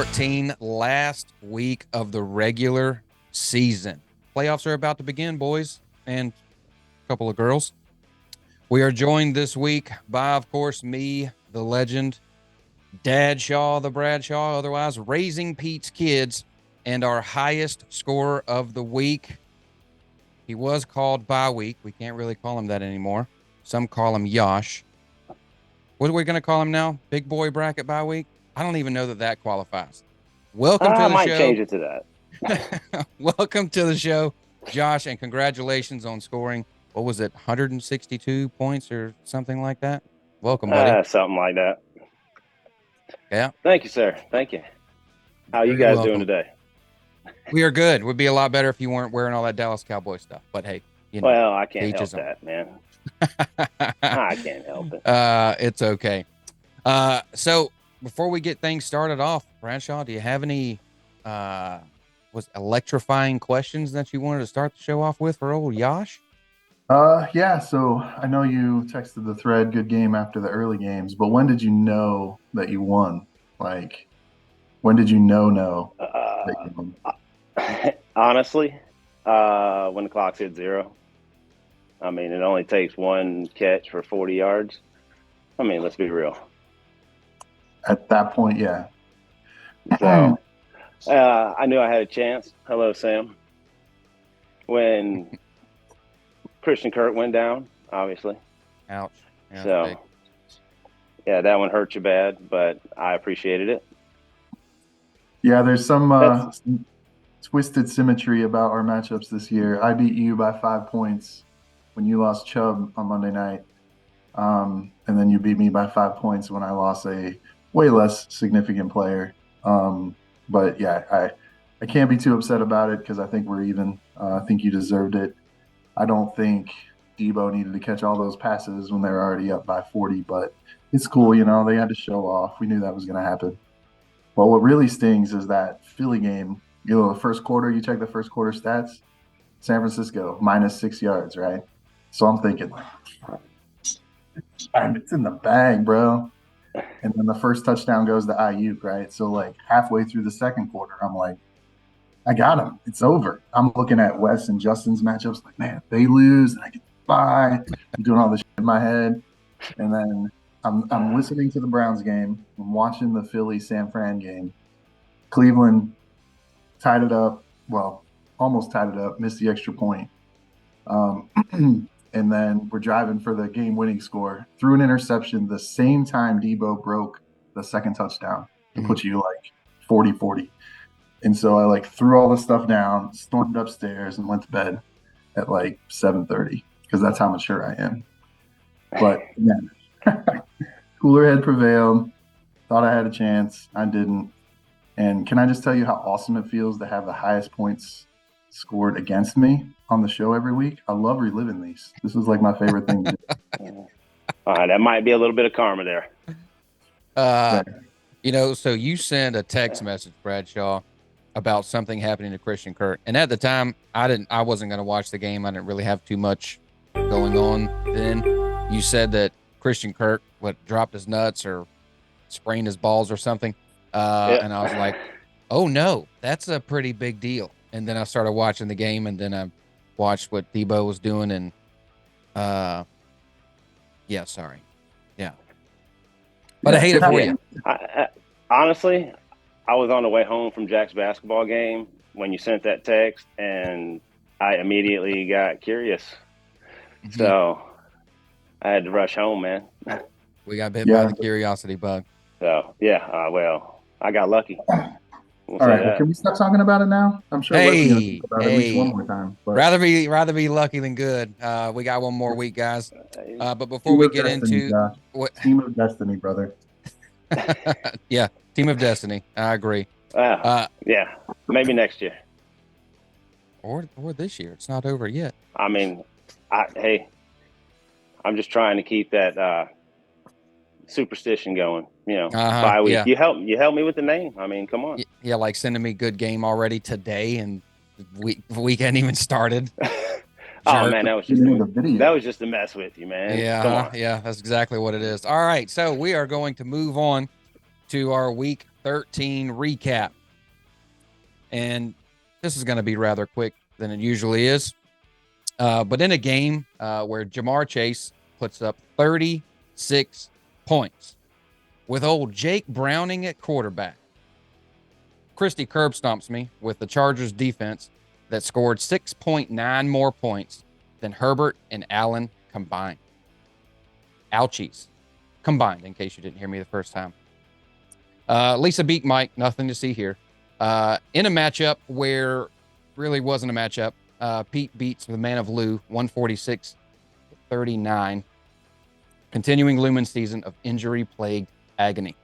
14, last week of the regular season. Playoffs are about to begin, boys and a couple of girls. We are joined this week by, of course, me, the legend, Dad Shaw, the Bradshaw, otherwise Raising Pete's Kids, and our highest scorer of the week. He was called bye week. We can't really call him that anymore. Some call him Yosh. What are we going to call him now? Big boy bracket bye week? I don't even know that qualifies. Welcome to the I might show. change it to that. Welcome to the show, Josh, and congratulations on scoring, what was it, 162 points or something like that? Welcome, buddy. Something like that. Yeah. Thank you, sir. Thank you. How you Very guys welcome. doing today? We are good. Would be a lot better if you weren't wearing all that Dallas Cowboy stuff. But hey, you know. Well, I can't each help his own. that, man. I can't help it. It's okay. So before we get things started off, Bradshaw, do you have any electrifying questions that you wanted to start the show off with for old Yosh? Yeah, so I know you texted the thread, good game after the early games, but when did you know that you won? Like, when did you know that you won? Honestly, when the clock's hit zero, I mean, it only takes one catch for 40 yards. I mean, let's be real. At that point, yeah. So, I knew I had a chance. Hello, Sam. When Christian Kirk went down, obviously. Ouch. Yeah, so, yeah, that one hurt you bad, but I appreciated it. Yeah, there's some twisted symmetry about our matchups this year. I beat you by 5 points when you lost Chubb on Monday night. And then you beat me by 5 points when I lost a way less significant player. But yeah, I can't be too upset about it because I think we're even. I think you deserved it. I don't think Debo needed to catch all those passes when they were already up by 40, but it's cool. You know, they had to show off. We knew that was going to happen. Well, what really stings is that Philly game. You know, the first quarter, you check the first quarter stats, San Francisco, -6 yards, right? So I'm thinking, it's in the bag, bro. And then the first touchdown goes to Ayuk, right? So like halfway through the second quarter, I'm like, I got him. It's over. I'm looking at Wes and Justin's matchups, like, man, if they lose, and I get by. I'm doing all this shit in my head. And then I'm listening to the Browns game. I'm watching the Philly San Fran game. Cleveland tied it up. Well, almost tied it up, missed the extra point. And then we're driving for the game-winning score. Threw an interception the same time Debo broke the second touchdown to put you like 40-40. And so I like threw all the stuff down, stormed upstairs, and went to bed at like 7:30 because that's how mature I am. But yeah, cooler head prevailed. Thought I had a chance. I didn't. And can I just tell you how awesome it feels to have the highest points scored against me on the show every week? I love reliving these. This is like my favorite thing to do. All right, that might be a little bit of karma there. You know, so you sent a text message, Bradshaw, about something happening to Christian Kirk. And at the time, I wasn't going to watch the game. I didn't really have too much going on then. You said that Christian Kirk dropped his nuts or sprained his balls or something. And I was like, oh no, that's a pretty big deal. And then I started watching the game, and then I watched what Debo was doing, and yeah, sorry. Yeah. But I hate it for you. Honestly, I was on the way home from Jack's basketball game when you sent that text, and I immediately got curious. Mm-hmm. So I had to rush home, man. We got bit by the curiosity bug. So, yeah, well, I got lucky. All right, well, can we stop talking about it now? I'm sure Wesley will talk about it at least one more time. But rather be lucky than good. We got one more week, guys. But before we get into Team of Destiny, brother. Yeah, Team of Destiny. I agree. Yeah, maybe next year. Or this year. It's not over yet. I mean, I'm just trying to keep that superstition going. You know, bye week. Yeah. You help me with the name. I mean, come on. Yeah, like sending me good game already today, and week hadn't even started. Oh man, that was just a mess with you, man. Yeah, yeah, that's exactly what it is. All right, so we are going to move on to our Week 13 recap. And this is going to be rather quick than it usually is. But in a game where Jamar Chase puts up 36 points with old Jake Browning at quarterback, Christie curb stomps me with the Chargers defense that scored 6.9 more points than Herbert and Allen combined. Ouchies. Combined, in case you didn't hear me the first time. Lisa beat Mike. Nothing to see here. In a matchup where really wasn't a matchup, Pete beats the man of Lou 146-39. Continuing Lumen's season of injury-plagued agony.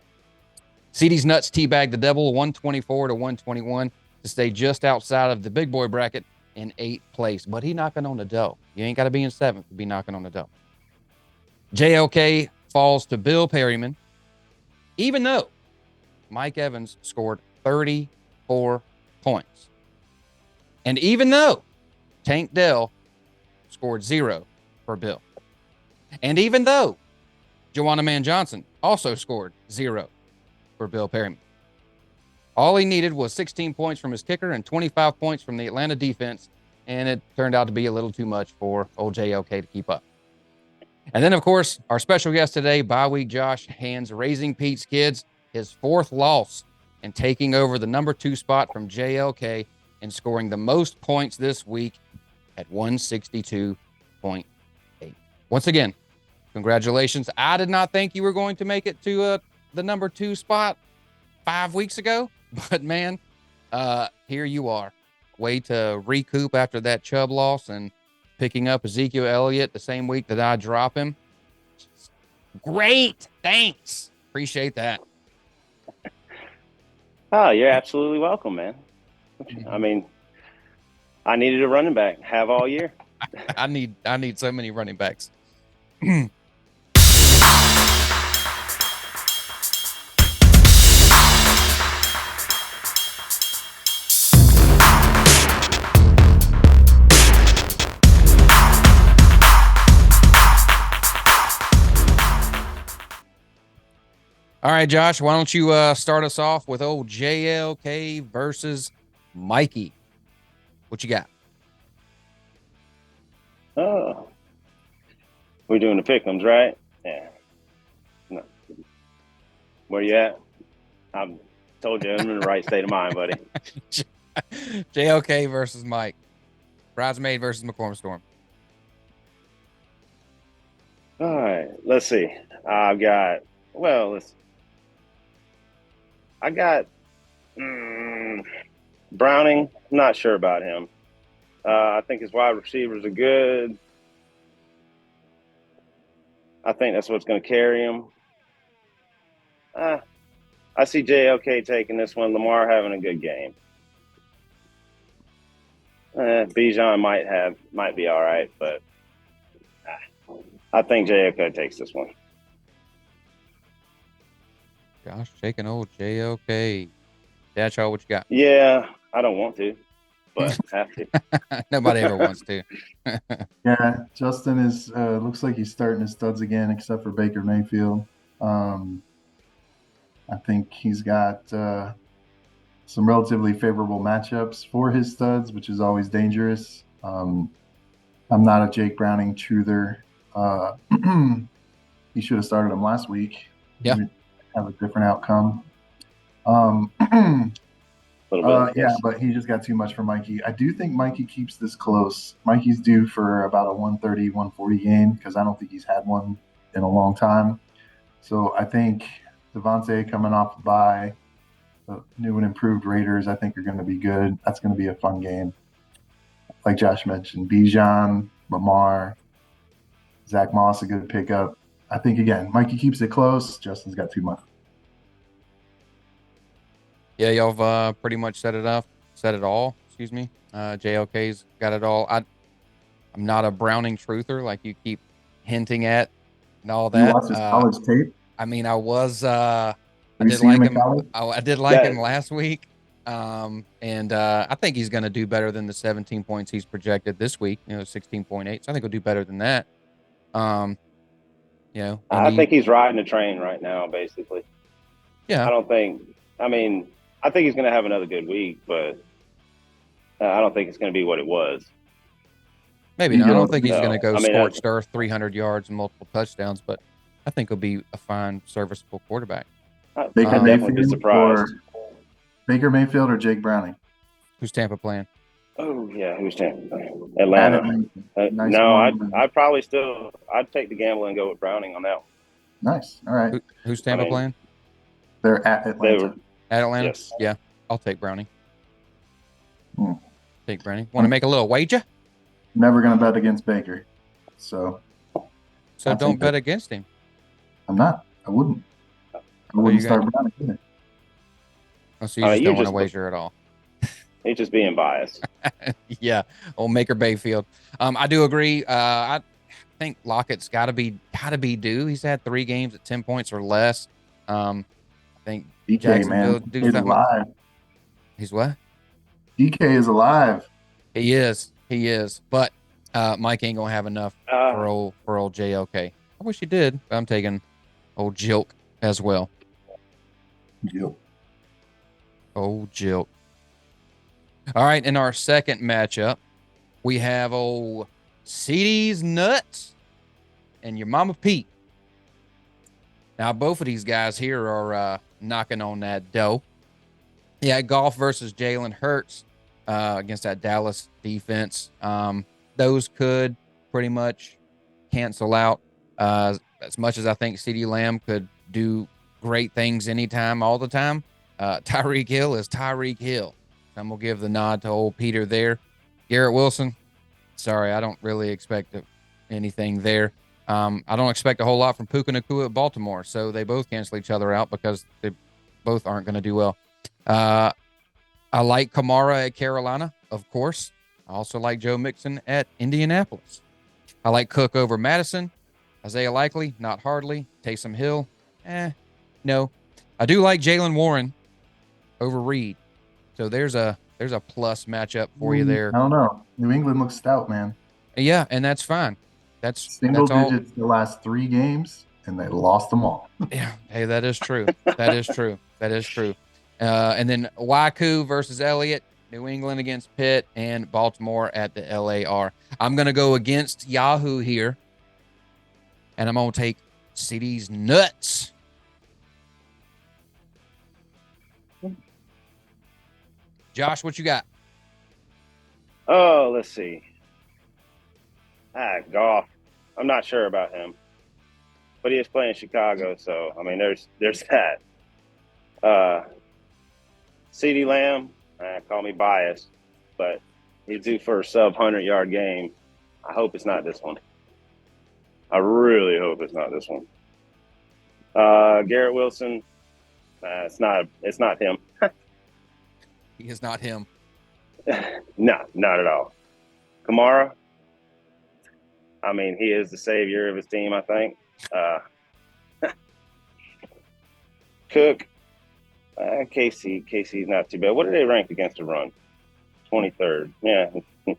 CD's Nuts teabagged the Devil 124-121 to stay just outside of the big boy bracket in 8th place. But he knocking on the door. You ain't got to be in 7th to be knocking on the door. JLK falls to Bill Perryman, even though Mike Evans scored 34 points. And even though Tank Dell scored 0 for Bill. And even though Joanna Man Johnson also scored 0 for Bill Perryman. All he needed was 16 points from his kicker and 25 points from the Atlanta defense, and it turned out to be a little too much for old JLK to keep up. And then, of course, our special guest today, bye week Josh, hands raising Pete's kids his 4th loss and taking over the number 2 spot from JLK and scoring the most points this week at 162.8. Once again, congratulations. I did not think you were going to make it to the number 2 spot 5 weeks ago, but man, here you are. Way to recoup after that Chubb loss and picking up Ezekiel Elliott the same week that I drop him. Great. Thanks. Appreciate that. Oh, you're absolutely welcome, man. I mean, I needed a running back. Have all year. I need so many running backs. All right, Josh, why don't you start us off with old JLK versus Mikey? What you got? Oh, we're doing the pick'ems, right? Yeah. No. Where you at? I told you I'm in the right state of mind, buddy. JLK versus Mike. Bridesmaid versus McCormick Storm. All right, let's see. I got Browning. Not sure about him. I think his wide receivers are good. I think that's what's going to carry him. I see JLK taking this one. Lamar having a good game. Bijan might be all right, but I think JLK takes this one. Josh taking old JLK. That's all what you got. Yeah, I don't want to, but have to. Nobody ever wants to. Yeah, Justin is looks like he's starting his studs again, except for Baker Mayfield. I think he's got some relatively favorable matchups for his studs, which is always dangerous. I'm not a Jake Browning truther. He should have started him last week. Yeah. Have a different outcome. But he just got too much for Mikey. I do think Mikey keeps this close. Mikey's due for about a 130, 140 game because I don't think he's had one in a long time. So I think Devontae coming off the bye, the new and improved Raiders, I think are going to be good. That's going to be a fun game. Like Josh mentioned, Bijan, Lamar, Zach Moss, a good pickup. I think, again, Mikey keeps it close. Justin's got too much. Yeah, y'all have pretty much said it all. Excuse me. JLK's got it all. I'm not a Browning truther like you keep hinting at and all that. You watched his college tape? I mean, I was. I Have you did seen like him in him. college? I did like him last week. I think he's going to do better than the 17 points he's projected this week. 16.8. So I think he'll do better than that. I think he's riding the train right now, basically. Yeah. I don't think I mean, I think he's going to have another good week, but I don't think it's going to be what it was. Maybe not. I don't think he's So, going to go I mean, scorched earth, 300 yards and multiple touchdowns, but I think he'll be a fine, serviceable quarterback. Baker I'd definitely be surprised. Baker Mayfield or Jake Browning? Who's Tampa playing? Oh yeah, who's Tampa? Atlanta. Nice No, one. I'd probably I'd take the gamble and go with Browning on that one. Nice. All right. Who's Tampa playing? They're at Atlanta. At Atlanta? Yes. Yeah, I'll take Browning. Take Browning. Want to make a little wager? Never going to bet against Baker. So don't bet against him. I'm not. I wouldn't. I wouldn't start Browning either. Oh, so you just don't want to wager at all. He's just being biased. Yeah, old Maker Bayfield. I do agree. I think Lockett's got to be due. He's had 3 games at 10 points or less. I think DK, Jacksonville man, do something. Alive. He's what? DK is alive. He is. But Mike ain't gonna have enough for old JLK. I wish he did, but I'm taking old Jilk as well. Jilk. Old Jilk. All right, in our second matchup, we have old CD's Nuts and your Mama Pete. Now, both of these guys here are knocking on that dough. Yeah, Goff versus Jalen Hurts against that Dallas defense. Those could pretty much cancel out. As much as I think CeeDee Lamb could do great things anytime, all the time, Tyreek Hill is Tyreek Hill. I'm going to give the nod to old Peter there. Garrett Wilson, sorry, I don't really expect anything there. I don't expect a whole lot from Puka Nacua at Baltimore, so they both cancel each other out because they both aren't going to do well. I like Kamara at Carolina, of course. I also like Joe Mixon at Indianapolis. I like Cook over Madison. Isaiah Likely, not hardly. Taysom Hill, no. I do like Jalen Warren over Reed. So there's a plus matchup for you there. I don't know. New England looks stout, man. Yeah, and that's fine. That's single digits the last 3 games, and they lost them all. Yeah, hey, that is true. That is true. And then Waku versus Elliott, New England against Pitt, and Baltimore at the LAR. I'm going to go against Yahoo here, and I'm going to take CD's Nuts. Josh, what you got? Oh, let's see. Goff. I'm not sure about him, but he is playing Chicago, so I mean, there's that. CeeDee Lamb, call me biased, but he's due for a sub 100-yard game. I hope it's not this one. I really hope it's not this one. Garrett Wilson, it's not him. He is not him. No, not at all. Kamara, I mean, he is the savior of his team, I think. Cook, KC's not too bad. What are they ranked against the run? 23rd. Yeah. I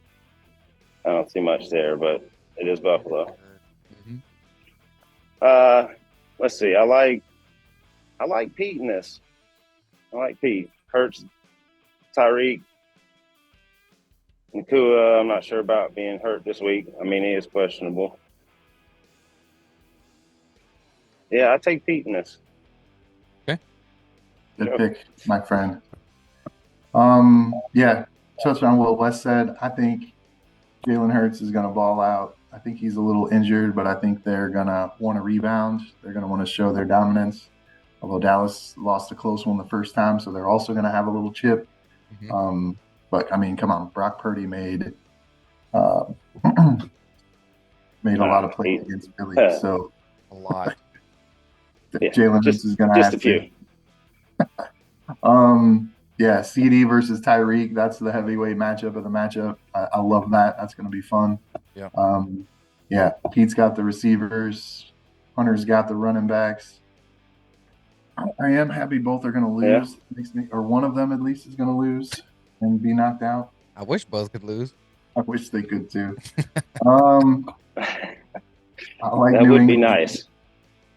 don't see much there, but it is Buffalo. Mm-hmm. Let's see. I like Pete in this. I like Pete. Hurts, Tyreek, Nacua, I'm not sure about being hurt this week. I mean, he is questionable. Yeah, I take Pete in this. Okay. Good pick, my friend. Yeah, touch on what Wes said. I think Jalen Hurts is going to ball out. I think he's a little injured, but I think they're going to want to rebound. They're going to want to show their dominance. Although Dallas lost a close one the first time, so they're also going to have a little chip. Mm-hmm. But I mean, come on, Brock Purdy made a lot of plays against Philly, so a lot. Jalen Hurts is going to have to. Yeah, CD versus Tyreek. That's the heavyweight matchup of the matchup. I love that. That's going to be fun. Yeah. Yeah. Pete's got the receivers. Hunter's got the running backs. I am happy both are going to lose. Yeah. Or one of them at least is going to lose and be knocked out. I wish both could lose. I wish they could too. I like that New would England. be nice.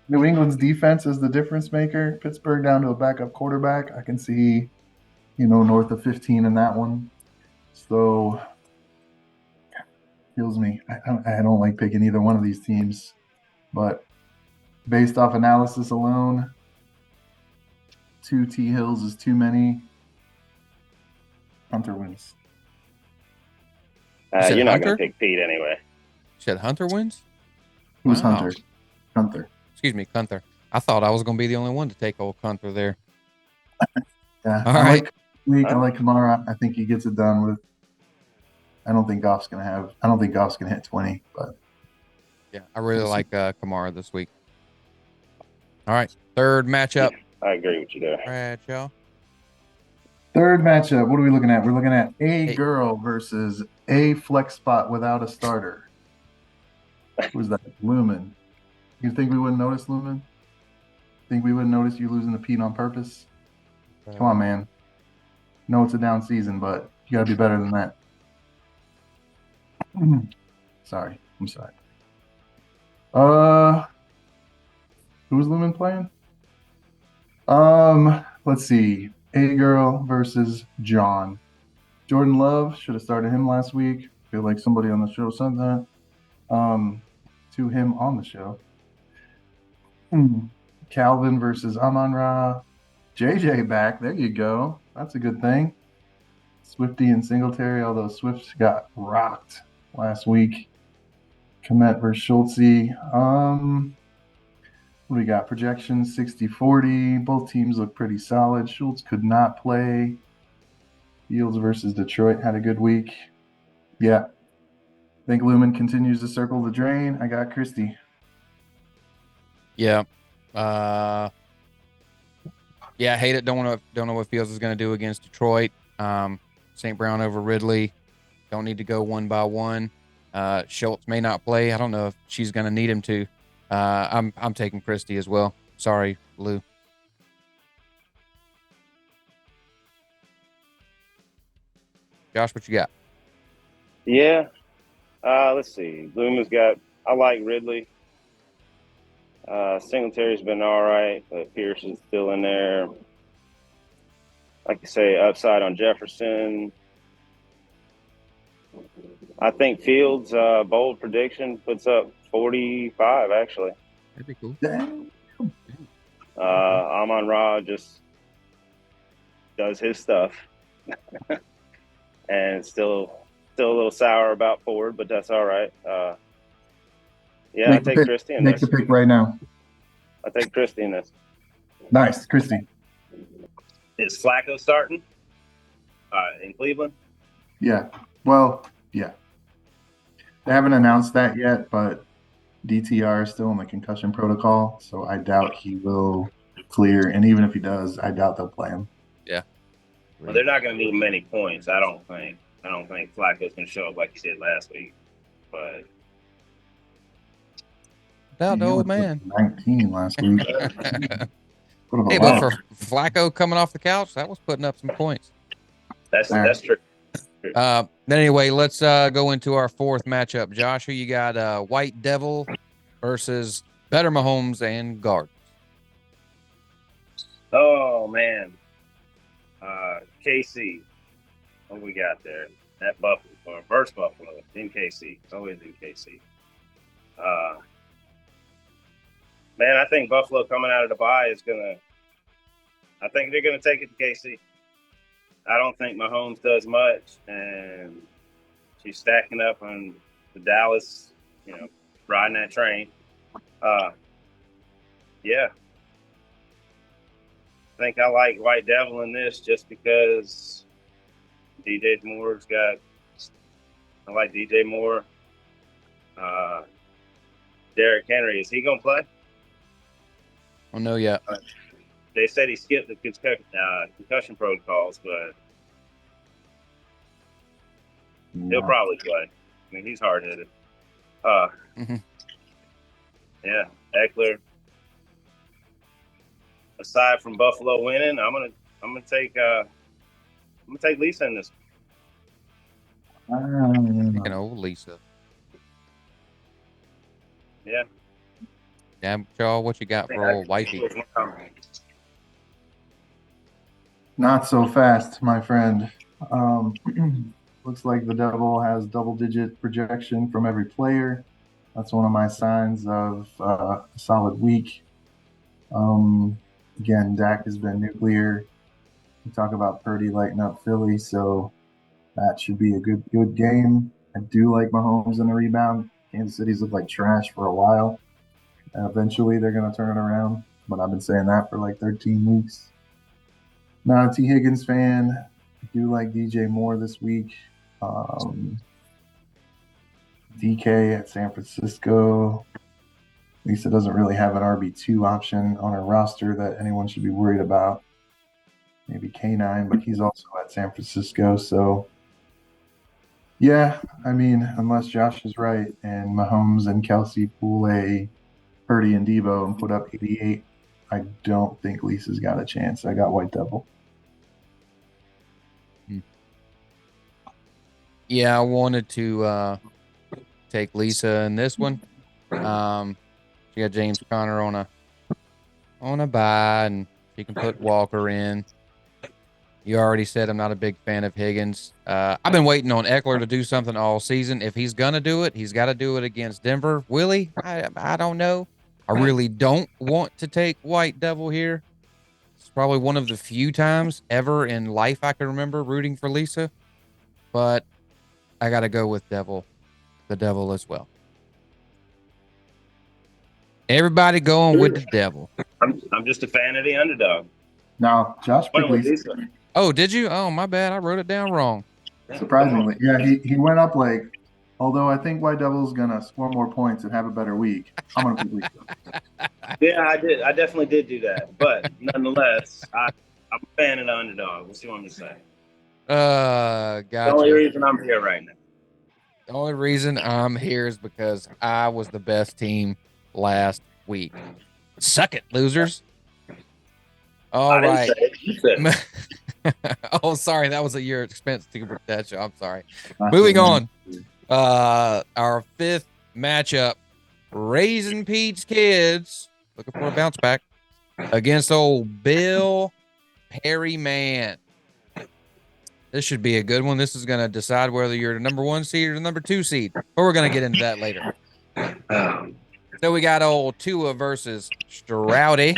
New England's defense is the difference maker. Pittsburgh down to a backup quarterback. I can see, north of 15 in that one. So, kills me. I don't like picking either one of these teams, but based off analysis alone, 2 T Hills is too many. Hunter wins. You're not going Hunter? to pick Pete anyway. You said Hunter wins? Who's Wow. Hunter? Hunter. Excuse me, Gunther. I thought I was going to be the only one to take old Gunther there. Yeah, All I right. I like Kamara. I think he gets it done with. I don't think Goff's gonna hit 20, but Yeah, I really We'll see. like Kamara this week. All right, third matchup. I agree with you there. Bradshaw. third matchup. What are we looking at? We're looking at Hey. AGirl versus a flex spot without a starter. Who's that? Lumen. You think we wouldn't notice, Lumen? Think we wouldn't notice you losing to Pete on purpose? Come on, man. No, it's a down season, but you gotta be better than that. Sorry. I'm sorry. Who's Lumen playing? Let's see. AGirl versus John. Jordan Love should have started him last week. Feel like somebody on the show said that. To him on the show. Calvin versus Amon Ra. JJ back. There you go. That's a good thing. Swifty and Singletary, although Swift got rocked last week. Komet versus Schultze. What do we got? Projections 60-40. Both teams look pretty solid. Schultz could not play. Fields versus Detroit had a good week. Yeah. I think Lumen continues to circle the drain. I got Christie. Yeah. Yeah, I hate it. Don't know what Fields is going to do against Detroit. St. Brown over Ridley. Don't need to go one by one. Schultz may not play. I don't know if she's going to need him to. I'm taking Christie as well. Sorry, Lou. Josh, what you got? Yeah. Let's see. Lumen's got. I like Ridley. Singletary's been all right, but Pierce is still in there. Like you say, upside on Jefferson. I think Fields' bold prediction puts up 45, actually. That'd be cool. Damn. Amon Ra just does his stuff. And still a little sour about Ford, but that's all right. Yeah, I take Christie in Make this. the pick right now. I take Christie in this. Nice, Christie. Is Flacco starting in Cleveland? Yeah. Well, yeah. They haven't announced that yet, but DTR is still in the concussion protocol, so I doubt he will clear. And even if he does, I doubt they'll play him. Yeah. Well, they're not going to need many points, I don't think. I don't think Flacco's going to show up like he did last week. But Doubt the old man. 19 last week. Hey, but for Flacco coming off the couch, that was putting up some points. That's true. Then anyway, let's go into our fourth matchup. Josh, who you got? White Devil versus Better Mahomes and Guard. Oh, man. KC. What we got there? That Buffalo, or versus Buffalo in KC. It's always in KC. Man, I think Buffalo coming out of the bye is I think they're going to take it to KC. I don't think Mahomes does much, and she's stacking up on the Dallas, riding that train. Yeah. I think I like White Devil in this just because DJ Moore's got – I like DJ Moore. Derrick Henry, is he going to play? Oh, no, yet. They said he skipped the concussion protocols, but he'll probably play. I mean, he's hard-headed. Yeah, Eckler. Aside from Buffalo winning, I'm gonna take Lisa in this. Taking old Lisa. Yeah. Gabshaw, what you got for old wifey? Not so fast, my friend. Looks like the devil has double-digit projection from every player. That's one of my signs of a solid week. Again, Dak has been nuclear. We talk about Purdy lighting up Philly, so that should be a good game. I do like Mahomes in the rebound. Kansas City's looked like trash for a while. Eventually, they're going to turn it around, but I've been saying that for like 13 weeks. Not a T. Higgins fan. I do like DJ Moore this week. DK at San Francisco. Lisa doesn't really have an RB2 option on her roster that anyone should be worried about. Maybe K9, but he's also at San Francisco. So, yeah, I mean, unless Josh is right and Mahomes and Kelsey pull a Purdy and Debo and put up 88, I don't think Lisa's got a chance. I got White Devil. Yeah, I wanted to take Lisa in this one. She got James Conner on a bye, and she can put Walker in. You already said I'm not a big fan of Higgins. I've been waiting on Eckler to do something all season. If he's gonna do it, he's got to do it against Denver. Will he? I don't know. I really don't want to take White Devil here. It's probably one of the few times ever in life I can remember rooting for Lisa, but I got to go with the devil as well. Everybody going with the devil. I'm just a fan of the underdog. Now, Josh picked Lisa. Oh, did you? Oh, my bad. I wrote it down wrong. Surprisingly. Yeah, he went up like, although I think White Devil's going to score more points and have a better week, I'm going to pick Lisa. Yeah, I did. I definitely did do that. But nonetheless, I'm a fan of the underdog. We'll see what I'm going to say. Gotcha. The only reason I'm here right now. The only reason I'm here is because I was the best team last week. Suck it, losers. All right. Oh, sorry. That was at your expense to that show. I'm sorry. Moving on. Our fifth matchup, Raisin Pete's Kids, looking for a bounce back, against old Bill Perryman. This should be a good one. This is going to decide whether you're the number 1 seed or the number 2 seed. But we're going to get into that later. So we got old Tua versus Stroudy.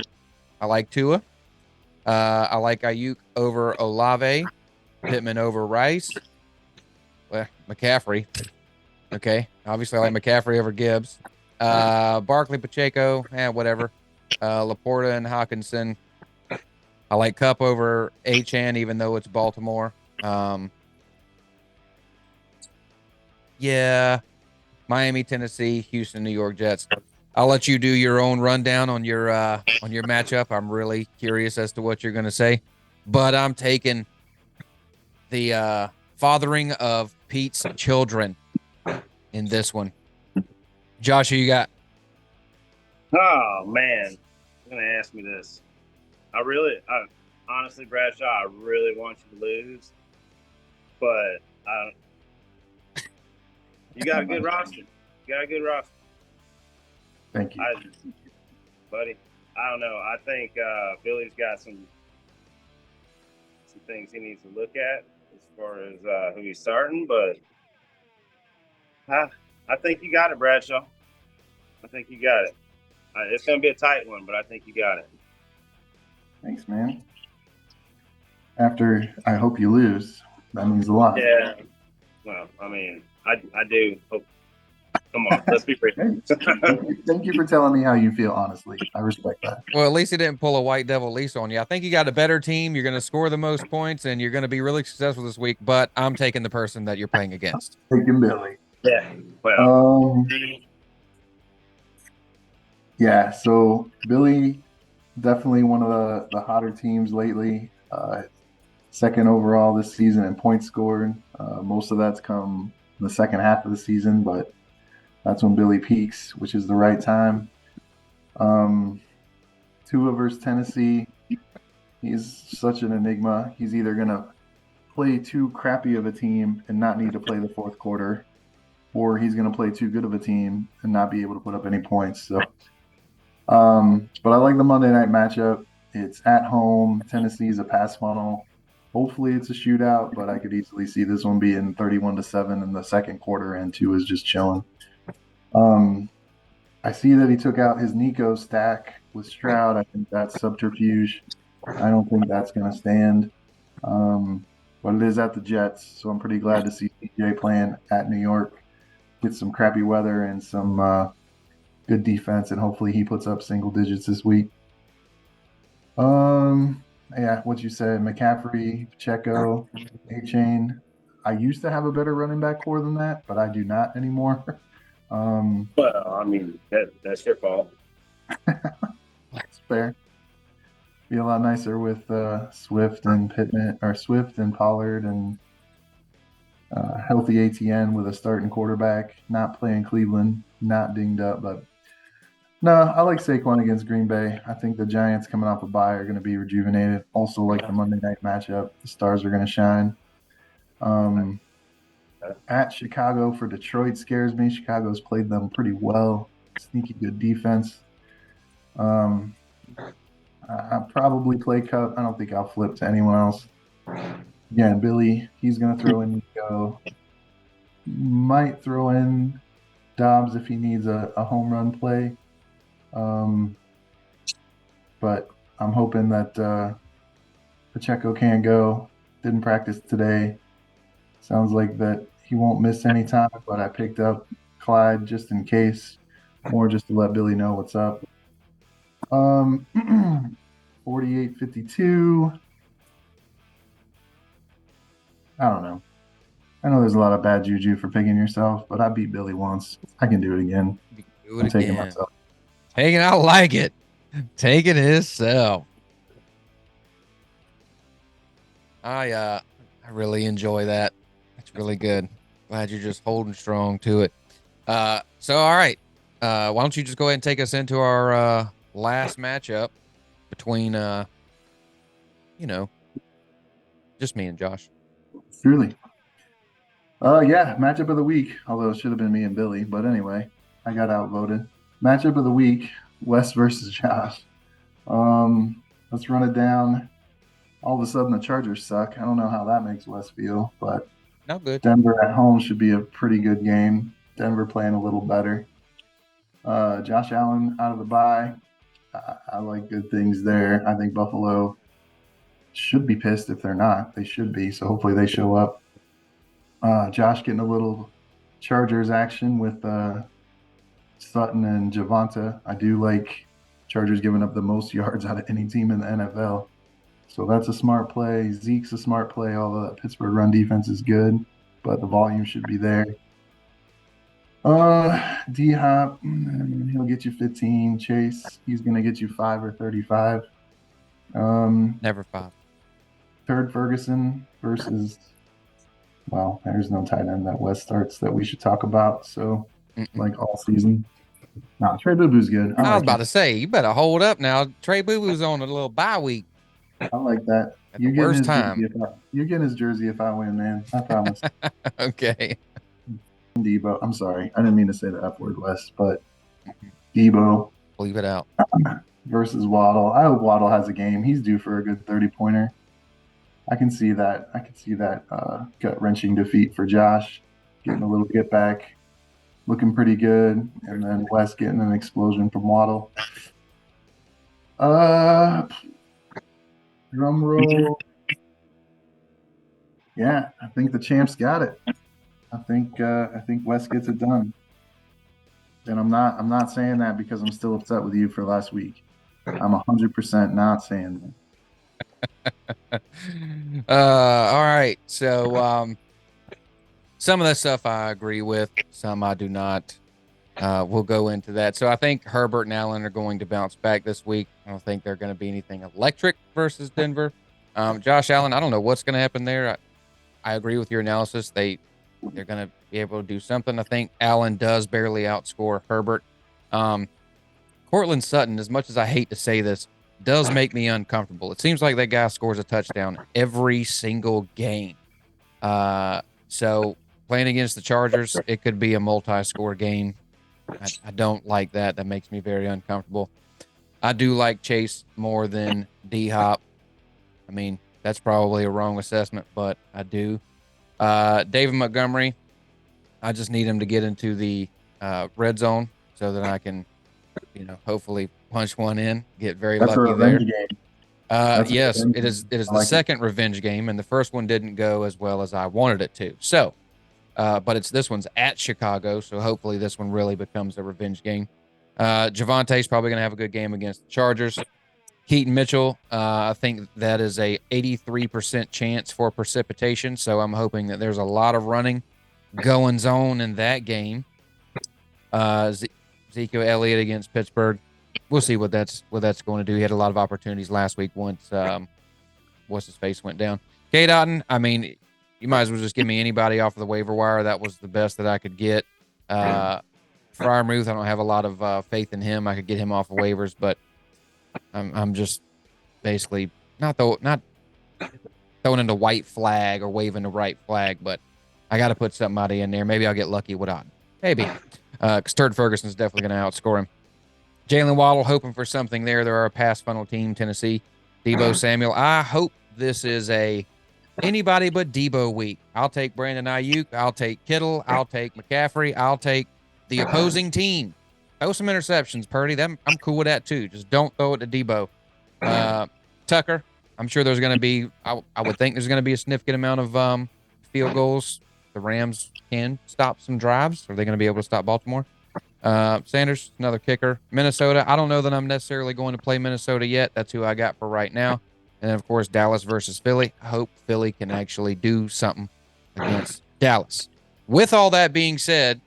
I like Tua. I like Ayuk over Olave. Pittman over Rice. Well, McCaffrey. Okay. Obviously, I like McCaffrey over Gibbs. Barkley, Pacheco. Whatever. Laporta and Hawkinson. I like Cup over Achane, even though it's Baltimore. Yeah. Miami, Tennessee, Houston, New York Jets. I'll let you do your own rundown on your matchup. I'm really curious as to what you're going to say, but I'm taking the fathering of Pete's children in this one. Josh, who you got? Oh man, you're going to ask me this. Honestly, Bradshaw, I really want you to lose, but you got a good roster. Thank you. Buddy, I don't know. I think Billy's got some things he needs to look at as far as who he's starting, but I think you got it, Bradshaw. I think you got it. It's going to be a tight one, but I think you got it. Thanks, man. After I hope you lose, that means a lot. Yeah. Well, I mean, I do hope. Come on, let's be real. Thank you for telling me how you feel, honestly. I respect that. Well, at least he didn't pull a White Devil Lisa on you. I think you got a better team. You're going to score the most points, and you're going to be really successful this week, but I'm taking the person that you're playing against. Taking Billy. Yeah. Well. Yeah, so Billy, definitely one of the hotter teams lately. Second overall this season in points scored. Most of that's come in the second half of the season, but that's when Billy peaks, which is the right time. Tua versus Tennessee. He's such an enigma. He's either going to play too crappy of a team and not need to play the fourth quarter, or he's going to play too good of a team and not be able to put up any points. So But I like the Monday night matchup. It's at home. Tennessee's a pass funnel. Hopefully it's a shootout, but I could easily see this one being 31-7 in the second quarter, and two is just chilling. I see that he took out his Nico stack with Stroud. I think that's subterfuge. I don't think that's going to stand. But it is at the Jets, so I'm pretty glad to see CJ playing at New York. Get some crappy weather and some good defense, and hopefully he puts up single digits this week. Yeah, what you said, McCaffrey, Pacheco, A-Chain. I used to have a better running back core than that, but I do not anymore. Well, I mean, that's your fault. That's fair. Be a lot nicer with Swift and Pittman, or Swift and Pollard, and healthy ATN with a starting quarterback, not playing Cleveland, not dinged up. But no, I like Saquon against Green Bay. I think the Giants coming off a bye are going to be rejuvenated. Also, like the Monday night matchup, the stars are going to shine. At Chicago for Detroit scares me. Chicago's played them pretty well. Sneaky good defense. I probably play Cup. I don't think I'll flip to anyone else. Yeah, and Billy, he's going to throw in Nico. Might throw in Dobbs if he needs a home run play. But I'm hoping that Pacheco can't go. Didn't practice today. Sounds like that he won't miss any time, but I picked up Clyde just in case, or just to let Billy know what's up. 48-52. I don't know. I know there's a lot of bad juju for picking yourself, but I beat Billy once. I can do it again. Do it I'm taking again. myself. Taking, I like it. Taking himself. I really enjoy that. That's really good. Glad you're just holding strong to it. So all right. Why don't you just go ahead and take us into our last matchup between just me and Josh. Truly. Yeah, matchup of the week, although it should have been me and Billy. But anyway, I got outvoted. Matchup of the week, Wes versus Josh. Let's run it down. All of a sudden, the Chargers suck. I don't know how that makes Wes feel, but Not good. Denver at home should be a pretty good game. Denver playing a little better. Josh Allen out of the bye. I like good things there. I think Buffalo should be pissed if they're not. They should be. So hopefully they show up. Josh getting a little Chargers action with Sutton and Javonta. I do like Chargers giving up the most yards out of any team in the NFL. So that's a smart play. Zeke's a smart play, although that Pittsburgh run defense is good, but the volume should be there. D-Hop, he'll get you 15. Chase, he's going to get you 5 or 35. Never 5. Third Ferguson versus, well, there's no tight end that West starts that we should talk about. So, like all season. No, Trey Boo-Boo's good. I was about to say, you better hold up now. Trey Boo-Boo's on a little bye week. I like that. At the worst time. You're getting his jersey if I win, man. I promise. Okay. Debo. I'm sorry. I didn't mean to say the F word, Wes, but Debo. Leave it out. Versus Waddle. I hope Waddle has a game. He's due for a good 30-pointer. I can see that. Gut-wrenching defeat for Josh. Getting a little get back. Looking pretty good. And then Wes getting an explosion from Waddle. Drum roll. Yeah, I think the champs got it. I think Wes gets it done. And I'm not saying that because I'm still upset with you for last week. I'm 100% not saying that. All right. So some of that stuff I agree with, some I do not. We'll go into that. So I think Herbert and Allen are going to bounce back this week. I don't think they're going to be anything electric versus Denver. Josh Allen, I don't know what's going to happen there. I agree with your analysis. They're going to be able to do something. I think Allen does barely outscore Herbert. Cortland Sutton, as much as I hate to say this, does make me uncomfortable. It seems like that guy scores a touchdown every single game. So playing against the Chargers, it could be a multi-score game. I don't like that. That makes me very uncomfortable. I do like Chase more than D-Hop. I mean, that's probably a wrong assessment, but I do. David Montgomery, I just need him to get into the red zone so that I can, hopefully punch one in, get very That's a lucky there. revenge game. That's a Yes, revenge it is. game. It is I the like it. second revenge game, and the first one didn't go as well as I wanted it to. So, but this one's at Chicago, so hopefully this one really becomes a revenge game. Javante's probably going to have a good game against the Chargers. Keaton Mitchell, I think that is a 83% chance for precipitation, so I'm hoping that there's a lot of running goings on in that game. Ezekiel Elliott against Pittsburgh. We'll see what that's going to do. He had a lot of opportunities last week once what's his face went down. K. Dotton, I mean, you might as well just give me anybody off of the waiver wire. That was the best that I could get. Fryermuth, I don't have a lot of faith in him. I could get him off of waivers, but I'm just basically not throwing in the white flag or waving the right flag, but I got to put somebody in there. Maybe I'll get lucky with Otten. Maybe. Because Turd Ferguson's definitely going to outscore him. Jalen Waddle, hoping for something there. They're a pass funnel team, Tennessee. Debo Samuel. I hope this is a anybody but Debo week. I'll take Brandon Ayuk. I'll take Kittle. I'll take McCaffrey. I'll take the opposing team. Throw some interceptions, Purdy. I'm cool with that too. Just don't throw it to Debo. Tucker, I'm sure there's going to be, I would think there's going to be a significant amount of field goals. The Rams can stop some drives. Are they going to be able to stop Baltimore? Sanders, another kicker. Minnesota, I don't know that I'm necessarily going to play Minnesota yet. That's who I got for right now. And then, of course, Dallas versus Philly. I hope Philly can actually do something against Dallas. With all that being said,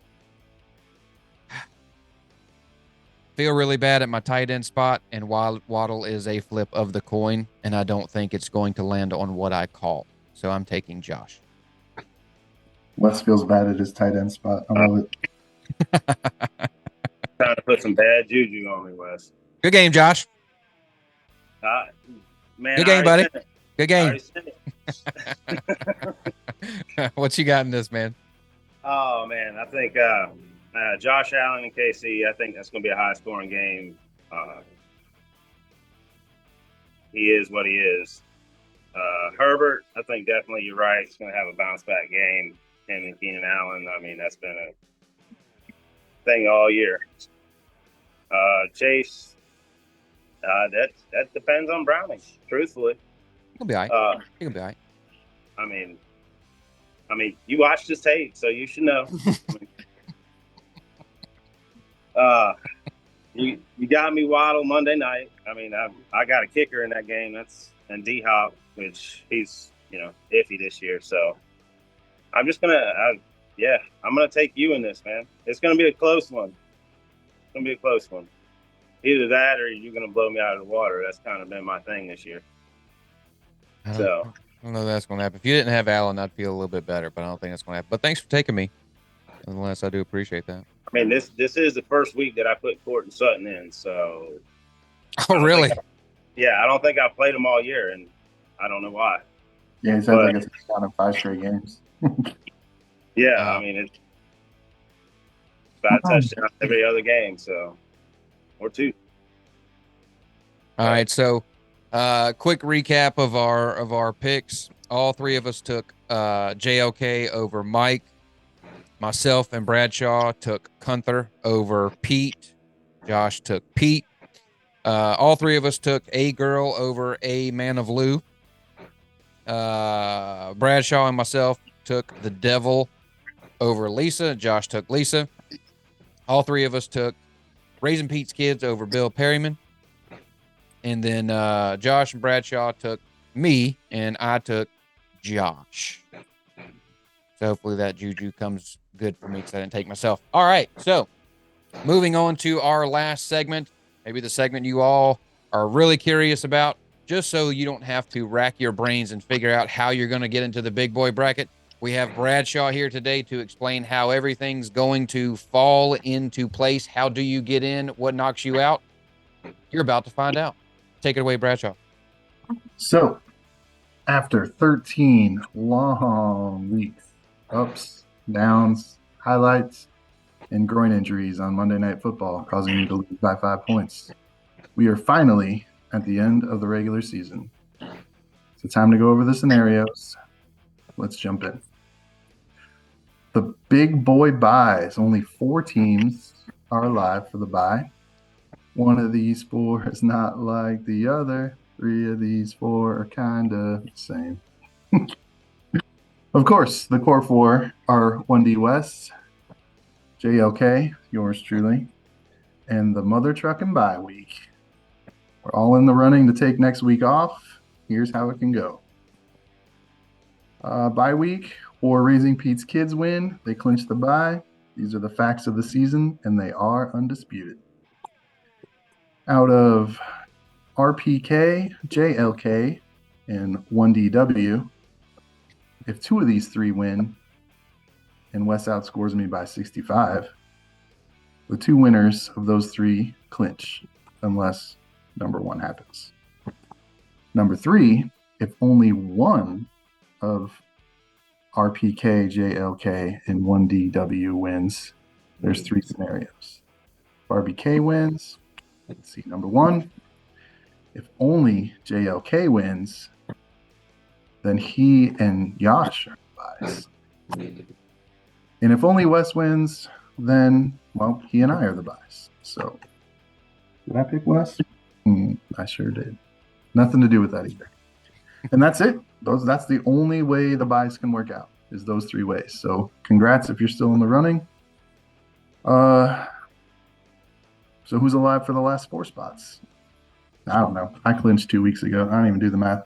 feel really bad at my tight end spot, and Waddle is a flip of the coin, and I don't think it's going to land on what I call. So I'm taking Josh. Wes feels bad at his tight end spot. I love it. Trying to put some bad juju on me, Wes. Good game, Josh. Man, good game, buddy. Good game. What you got in this, man? Oh, man, I think Josh Allen and KC, I think that's going to be a high-scoring game. He is what he is. Herbert, I think definitely you're right. He's going to have a bounce-back game. Him and Keenan Allen, I mean, that's been a thing all year. Chase, that depends on Browning, truthfully. He'll be all right. He'll be all right. I mean, you watched his tape, so you should know. You got me Waddle Monday night. I mean, I got a kicker in that game. And D-Hop, which he's iffy this year. So I'm just I'm gonna take you in this, man. It's gonna be a close one. It's gonna be a close one. Either that or you're gonna blow me out of the water. That's kind of been my thing this year. I don't know that's going to happen. If you didn't have Allen, I'd feel a little bit better, but I don't think that's going to happen. But thanks for taking me. Nonetheless, I do appreciate that. I mean, this is the first week that I put Courtland Sutton in, so. Oh, really? I don't think I've played him all year, and I don't know why. Yeah, he said like it's down in 5 straight games. I mean, it's about a touchdown every other game, so, or 2. All right, so quick recap of our picks. All 3 of us took JOK over Mike. Myself and Bradshaw took Gunther over Pete. Josh took Pete. All 3 of us took AGirl over A Man of Lou. Bradshaw and myself took the Devil over Lisa. Josh took Lisa. All 3 of us took Raising Pete's Kids over Bill Perryman. And then Josh and Bradshaw took me, and I took Josh. So hopefully that juju comes good for me because I didn't take myself. All right, so moving on to our last segment, maybe the segment you all are really curious about, just so you don't have to rack your brains and figure out how you're going to get into the big boy bracket. We have Bradshaw here today to explain how everything's going to fall into place. How do you get in? What knocks you out? You're about to find out. Take it away, Bradshaw. So, after 13 long weeks, ups, downs, highlights, and groin injuries on Monday Night Football, causing me to lose by 5 points, We are finally at the end of the regular season. So time to go over the scenarios. Let's jump in. The big boy buys. Only 4 teams are alive for the buy. One of these 4 is not like the other. 3 of these 4 are kind of the same. Of course, the core 4 are 1D West, JLK, yours truly, and the Mother Truck and Bye Week. We're all in the running to take next week off. Here's how it can go. Bye week or Raising Pete's kids win. They clinch the bye. These are the facts of the season, and they are undisputed. Out of RPK, JLK, and 1DW, if 2 of these 3 win and Wes outscores me by 65, the 2 winners of those 3 clinch unless number 1 happens. Number 3, if only 1 of RPK, JLK, and 1DW wins, there's 3 scenarios. If RBK wins, let's see, number 1, if only JLK wins, then he and Yosh are buys. And if only Wes wins, then, well, he and I are the buys. So, did I pick Wes? I sure did. Nothing to do with that either. And that's it. That's the only way the buys can work out, is those 3 ways. So, congrats if you're still in the running. So who's alive for the last 4 spots? I don't know. I clinched 2 weeks ago. I don't even do the math.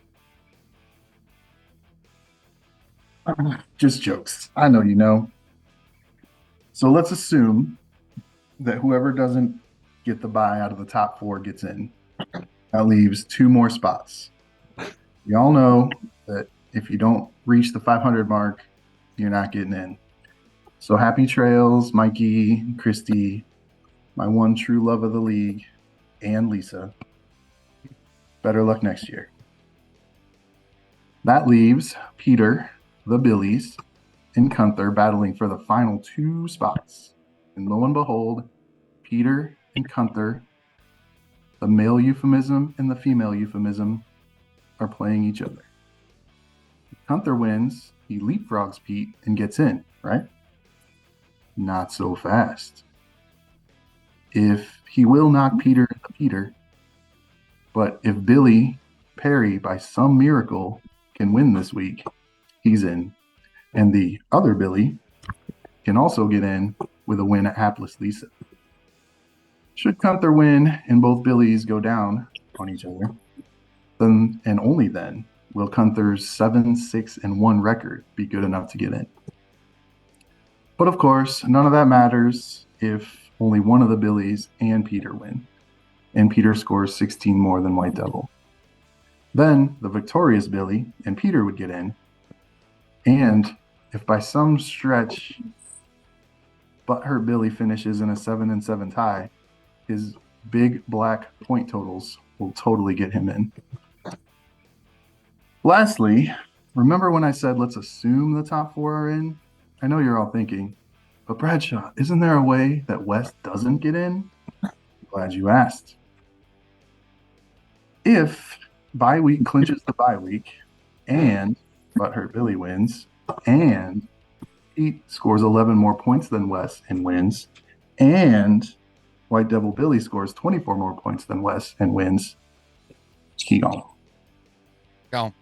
Just jokes. I know you know. So let's assume that whoever doesn't get the bye out of the top 4 gets in. That leaves 2 more spots. You all know that if you don't reach the 500 mark, you're not getting in. So happy trails, Mikey, Christy, my one true love of the league, and Lisa. Better luck next year. That leaves Peter, the Billies, and Gunther battling for the final 2 spots. And lo and behold, Peter and Gunther, the male euphemism and the female euphemism, are playing each other. If Gunther wins, he leapfrogs Pete and gets in, right? Not so fast. If he will knock Peter into Peter, but if Billy Perry, by some miracle, can win this week, he's in. And the other Billy can also get in with a win at Hapless Lisa. Should Gunther win and both Billies go down on each other, then and only then will Gunther's 7-6-1 record be good enough to get in. But of course, none of that matters if only one of the Billies and Peter win, and Peter scores 16 more than White Devil. Then the victorious Billy and Peter would get in, and if by some stretch Butthurt Billy finishes in a 7-7 tie, his big black point totals will totally get him in. Lastly, remember when I said let's assume the top 4 are in? I know you're all thinking, but Bradshaw, isn't there a way that West doesn't get in? Glad you asked. If bye week clinches the bye week, and Butthurt Billy wins, and Pete scores 11 more points than Wes and wins, and White Devil Billy scores 24 more points than Wes and wins, he gone. Gone.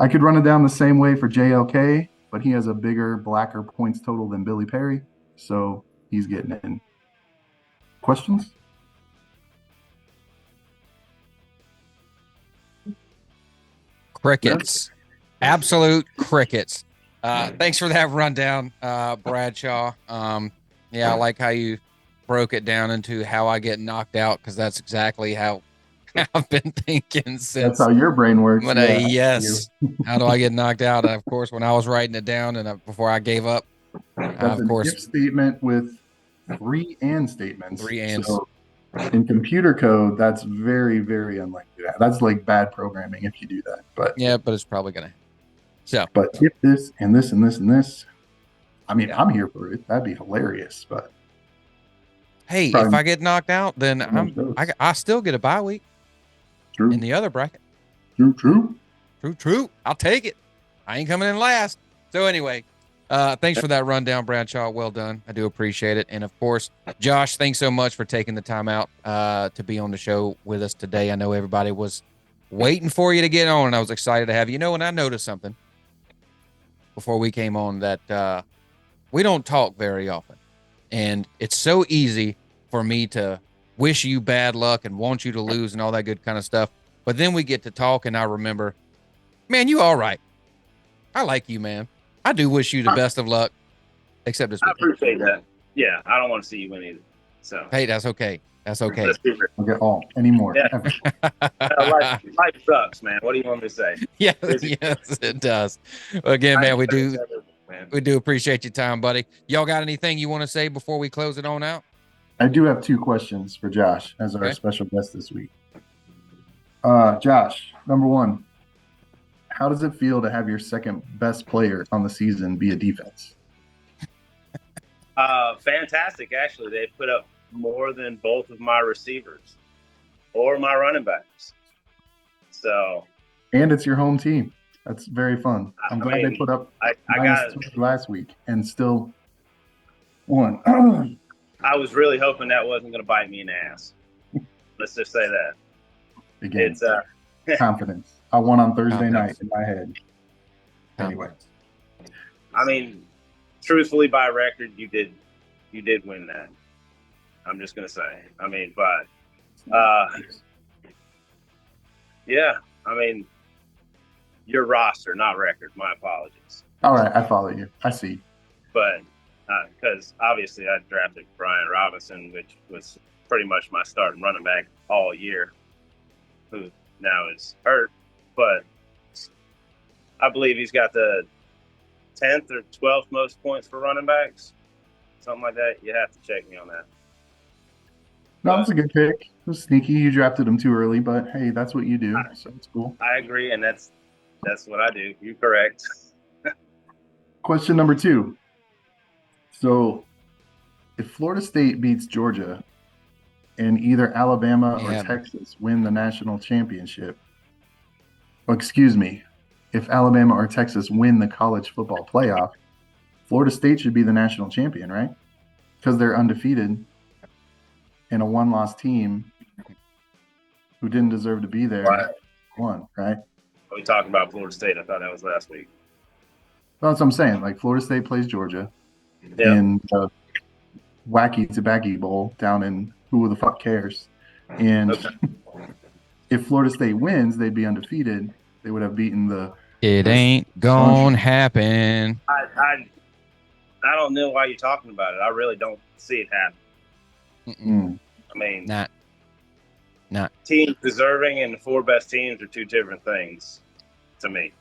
I could run it down the same way for JLK, but he has a bigger, blacker points total than Billy Perry, so he's getting in. Questions? Crickets. Absolute crickets. Thanks for that rundown, Bradshaw. Yeah, I like how you broke it down into how I get knocked out, because that's exactly how I've been thinking since. That's how your brain works. But yes, how do I get knocked out? Of course, when I was writing it down and before I gave up, that's of course, if statement with 3 and statements. 3 ands. So in computer code, that's very, very unlikely. That's like bad programming if you do that. But yeah, but it's probably gonna. So, but if this and this and this and this, I mean, I'm here for it. That'd be hilarious. But Hey, if Probably I get knocked out, then I still get a bye week true. in the other bracket. True. True. I'll take it. I ain't coming in last. So anyway, thanks for that rundown, Bradshaw. Well done. I do appreciate it. And of course, Josh, thanks so much for taking the time out to be on the show with us today. I know everybody was waiting for you to get on, and I was excited to have you. You know, and I noticed something before we came on that we don't talk very often. And it's so easy for me to wish you bad luck and want you to lose and all that good kind of stuff. But then we get to talk, and I remember, man, you all right. I like you, man. I do wish you the best of luck, except this I weekend. appreciate that. Yeah, I don't want to see you win either. So Hey, that's okay. That's okay. Okay, anymore. Yeah. life sucks, man. What do you want me to say? Yes, it does. Again, man, we do appreciate your time, buddy. Y'all got anything you want to say before we close it on out? I do have 2 questions for Josh as our special guest this week. Josh, number 1, how does it feel to have your second best player on the season be a defense? Fantastic, actually. They put up more than both of my receivers or my running backs. So, and it's your home team. That's very fun. I'm glad they put up I got last week and still won. I was really hoping that wasn't going to bite me in the ass. Let's just say that. Again, it's confidence. I won on Thursday night in my head. Anyway, I mean, truthfully, by record, you did win that. I'm just gonna say. I mean, but yeah. I mean, your roster, not record. My apologies. All right, I follow you. I see. But because obviously I drafted Brian Robinson, which was pretty much my starting running back all year, who now is hurt. But I believe he's got the 10th or 12th most points for running backs, something like that. You have to check me on that. No, it's a good pick. It was sneaky. You drafted him too early, but hey, that's what you do. So it's cool. I agree, and that's what I do. You're correct. Question number 2. So, if Florida State beats Georgia and either Alabama or Texas win the national championship, if Alabama or Texas win the college football playoff, Florida State should be the national champion, right? Because they're undefeated and a 1-loss team who didn't deserve to be there won, right? We talked about Florida State. I thought that was last week. Well, that's what I'm saying. Like, Florida State plays Georgia in the Wacky Tobacco Bowl down in who the fuck cares? And if Florida State wins, they'd be undefeated. They would have beaten the. It ain't gonna happen. I don't know why you're talking about it. I really don't see it happen. I mean, not teams deserving and the 4 best teams are 2 different things to me.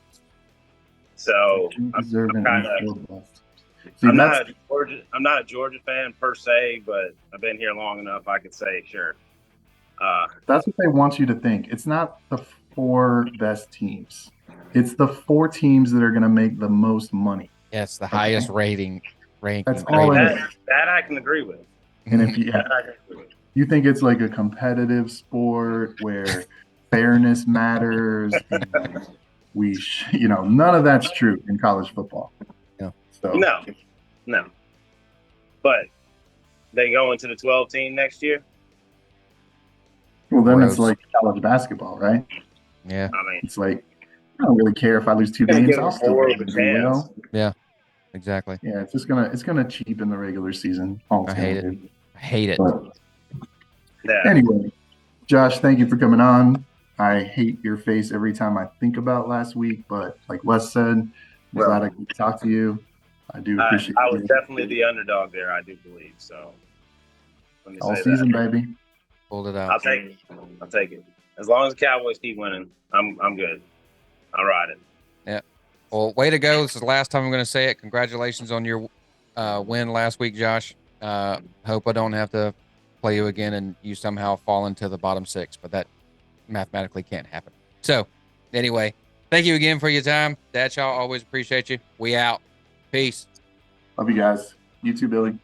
So I'm not a Georgia fan per se, but I've been here long enough. I could say sure. That's what they want you to think. It's not the 4 best teams. It's the 4 teams that are going to make the most money. Yes, the highest ranking. That's all that I can agree with. And if you think it's like a competitive sport where fairness matters, and none of that's true in college football. Yeah. So no. But they go into the 12 team next year. Well, then it's like college basketball, right? Yeah. I mean, it's like I don't really care if I lose 2 games. I'll still win. Yeah. Exactly. Yeah, it's gonna cheapen the regular season. I hate it. But, anyway, Josh, thank you for coming on. I hate your face every time I think about last week, but like Wes said, I'm glad I could talk to you. I do appreciate it. I was definitely the underdog there, I do believe. So all season, baby. Pulled it out. I'll take it. As long as the Cowboys keep winning, I'm good. I'll ride it. Yeah. Well, way to go. This is the last time I'm going to say it. Congratulations on your win last week, Josh. Hope I don't have to play you again and you somehow fall into the bottom 6, but that mathematically can't happen. So, anyway, thank you again for your time. Dad, y'all always appreciate you. We out. Peace. Love you guys. You too, Billy.